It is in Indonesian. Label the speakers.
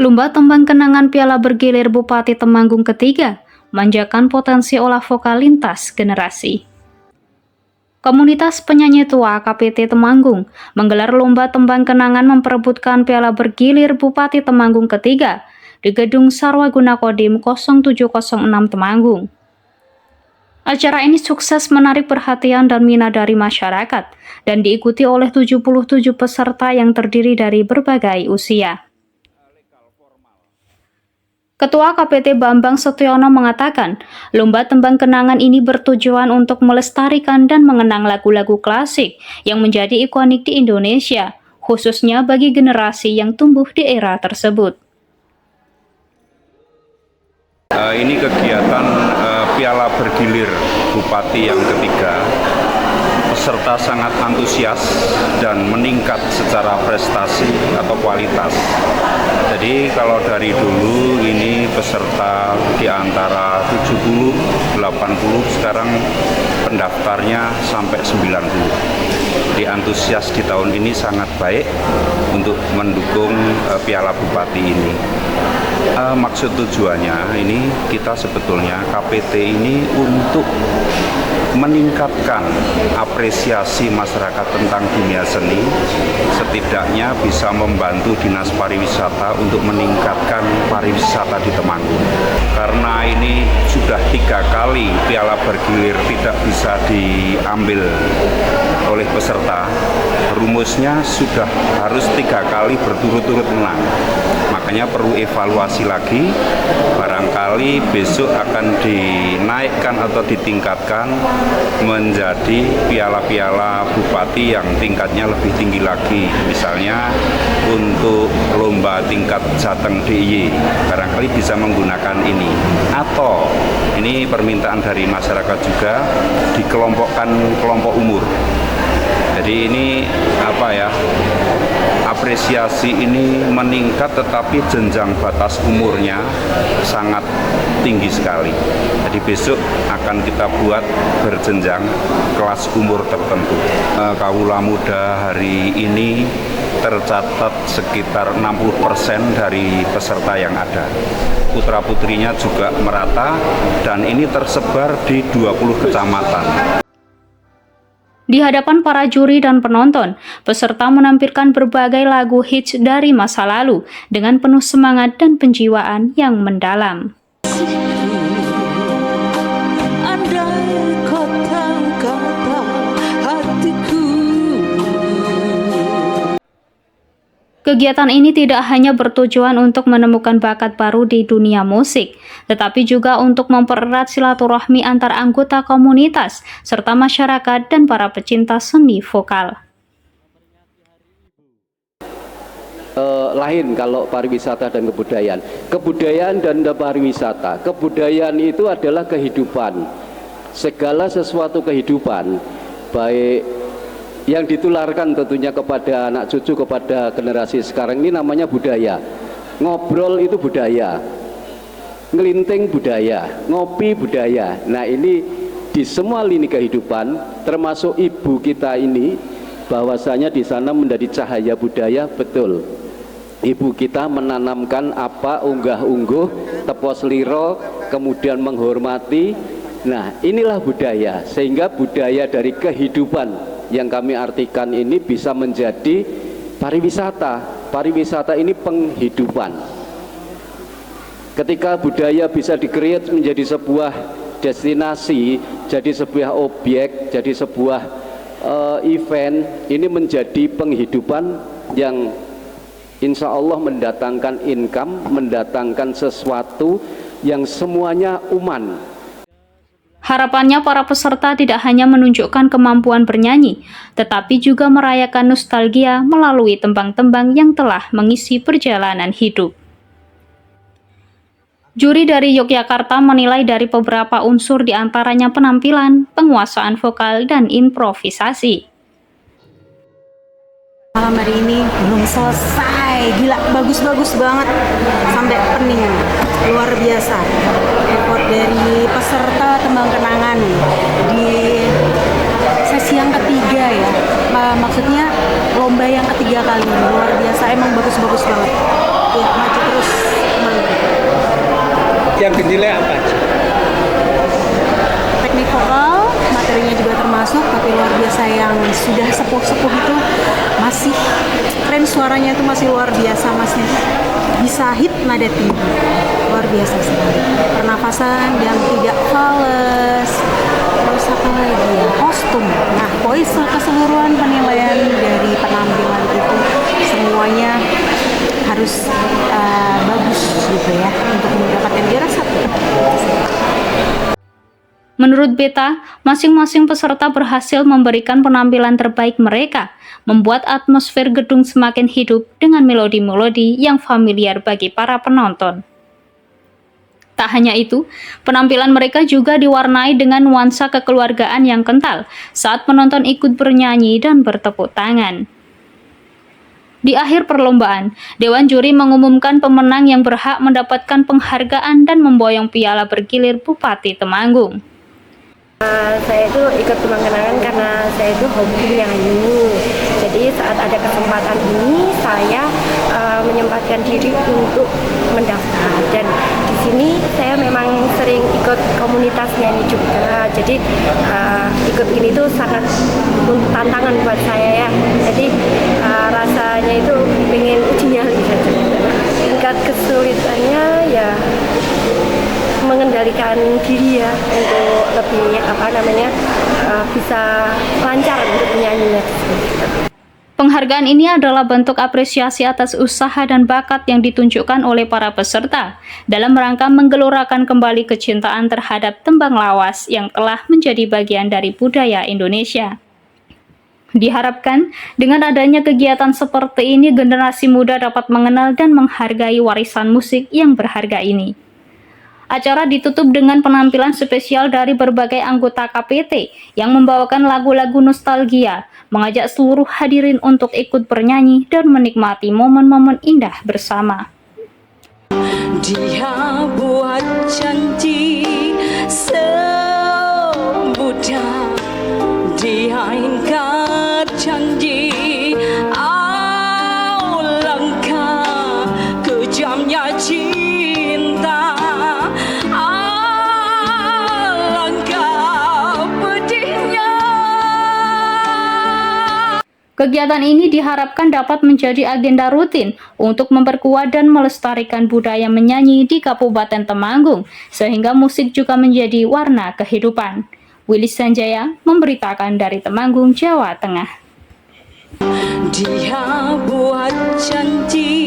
Speaker 1: Lomba tembang kenangan Piala Bergilir Bupati Temanggung ketiga manjakan potensi olah vokal lintas generasi. Komunitas penyanyi tua KPT Temanggung menggelar lomba tembang kenangan memperebutkan Piala Bergilir Bupati Temanggung ketiga di Gedung Sarwaguna Kodim 0706 Temanggung. Acara ini sukses menarik perhatian dan minat dari masyarakat dan diikuti oleh 77 peserta yang terdiri dari berbagai usia. Ketua KPT Bambang Setiono mengatakan, lomba tembang kenangan ini bertujuan untuk melestarikan dan mengenang lagu-lagu klasik yang menjadi ikonik di Indonesia, khususnya bagi generasi yang tumbuh di era tersebut.
Speaker 2: Ini kegiatan Piala Bergilir Bupati yang ketiga. Peserta sangat antusias dan meningkat secara prestasi atau kualitas. Jadi kalau dari dulu ini peserta di antara 70, 80, sekarang pendaftarnya sampai 90. Jadi antusias di tahun ini sangat baik untuk mendukung Piala Bupati ini. Maksud tujuannya ini kita sebetulnya KPT ini untuk meningkatkan apresiasi masyarakat tentang dunia seni, setidaknya bisa membantu Dinas Pariwisata untuk meningkatkan pariwisata di Temanggung. Karena ini sudah 3 kali Piala Bergilir tidak bisa diambil oleh peserta, rumusnya sudah harus 3 kali berturut-turut menang. Makanya perlu evaluasi lagi, barangkali besok akan dinaikkan atau ditingkatkan menjadi piala-piala bupati yang tingkatnya lebih tinggi lagi. Misalnya untuk lomba tingkat Jateng DIY, barangkali bisa menggunakan ini. Atau ini permintaan dari masyarakat juga, dikelompokkan kelompok umur. Jadi ini apresiasi ini meningkat, tetapi jenjang batas umurnya sangat tinggi sekali. Jadi besok akan kita buat berjenjang kelas umur tertentu. Kawula muda hari ini tercatat sekitar 60% dari peserta yang ada. Putra-putrinya juga merata dan ini tersebar di 20 kecamatan.
Speaker 1: Di hadapan para juri dan penonton, peserta menampilkan berbagai lagu hits dari masa lalu dengan penuh semangat dan penjiwaan yang mendalam. Kegiatan ini tidak hanya bertujuan untuk menemukan bakat baru di dunia musik, tetapi juga untuk mempererat silaturahmi antar anggota komunitas, serta masyarakat dan para pecinta seni vokal.
Speaker 3: Lain kalau pariwisata dan kebudayaan. Kebudayaan dan pariwisata. Kebudayaan itu adalah kehidupan. Segala sesuatu kehidupan, baik yang ditularkan tentunya kepada anak cucu, kepada generasi sekarang ini namanya budaya. Ngobrol itu budaya, ngelinting budaya, ngopi budaya. Nah ini di semua lini kehidupan, termasuk ibu kita ini, bahwasanya di sana menjadi cahaya budaya. Betul, ibu kita menanamkan apa, unggah-ungguh, tepos liro, kemudian menghormati. Nah inilah budaya, sehingga budaya dari kehidupan yang kami artikan ini bisa menjadi pariwisata. Pariwisata ini penghidupan. Ketika budaya bisa di-create menjadi sebuah destinasi, jadi sebuah objek, jadi sebuah event, ini menjadi penghidupan yang insya Allah mendatangkan income, mendatangkan sesuatu yang semuanya uman.
Speaker 1: Harapannya para peserta tidak hanya menunjukkan kemampuan bernyanyi, tetapi juga merayakan nostalgia melalui tembang-tembang yang telah mengisi perjalanan hidup. Juri dari Yogyakarta menilai dari beberapa unsur diantaranya penampilan, penguasaan vokal, dan improvisasi.
Speaker 4: Malam hari ini belum selesai, gila bagus-bagus banget sampai pening, luar biasa. Effort dari peserta tembang kenangan di sesi yang ketiga ya, maksudnya lomba yang ketiga kali ini luar biasa, emang bagus-bagus banget. ya maju terus Temanggung.
Speaker 5: Yang dinilai apa aja?
Speaker 4: Teknik vokal, materinya juga termasuk, tapi luar biasa yang sudah sepuh-sepuh itu masih keren, suaranya itu masih luar biasa, masih bisa hit nada tinggi, luar biasa sekali. Pernafasan yang tidak fals, terus apa lagi ya, kostum. Nah, pokoknya keseluruhan penilaian dari penampilan itu semuanya harus bagus gitu ya untuk mendapatkan juara 1.
Speaker 1: Menurut Beta, masing-masing peserta berhasil memberikan penampilan terbaik mereka, membuat atmosfer gedung semakin hidup dengan melodi-melodi yang familiar bagi para penonton. Tak hanya itu, penampilan mereka juga diwarnai dengan nuansa kekeluargaan yang kental saat penonton ikut bernyanyi dan bertepuk tangan. Di akhir perlombaan, Dewan Juri mengumumkan pemenang yang berhak mendapatkan penghargaan dan memboyong piala bergilir Bupati Temanggung.
Speaker 6: Saya itu ikut Tembang Kenangan karena saya itu hobi nyanyi. Jadi saat ada kesempatan ini saya menyempatkan diri untuk mendaftar, dan di sini saya memang sering ikut komunitas nyanyi juga. Jadi ikut ini tuh sangat tantangan buat saya ya. Jadi rasanya itu pengen uji nyali saja. Tingkat kesulitannya ya mengendalikan diri ya, untuk lebih bisa lancar untuk menyanyinya.
Speaker 1: Penghargaan ini adalah bentuk apresiasi atas usaha dan bakat yang ditunjukkan oleh para peserta dalam rangka menggelorakan kembali kecintaan terhadap tembang lawas yang telah menjadi bagian dari budaya Indonesia. Diharapkan dengan adanya kegiatan seperti ini, generasi muda dapat mengenal dan menghargai warisan musik yang berharga ini. Acara ditutup dengan penampilan spesial dari berbagai anggota KPT yang membawakan lagu-lagu nostalgia, mengajak seluruh hadirin untuk ikut bernyanyi dan menikmati momen-momen indah bersama.
Speaker 7: Dia buat janji semudah, dia ingkar janji, alangkah kejamnya cinta.
Speaker 1: Kegiatan ini diharapkan dapat menjadi agenda rutin untuk memperkuat dan melestarikan budaya menyanyi di Kabupaten Temanggung, sehingga musik juga menjadi warna kehidupan. Willy Sanjaya memberitakan dari Temanggung, Jawa Tengah.
Speaker 7: Dia buat janji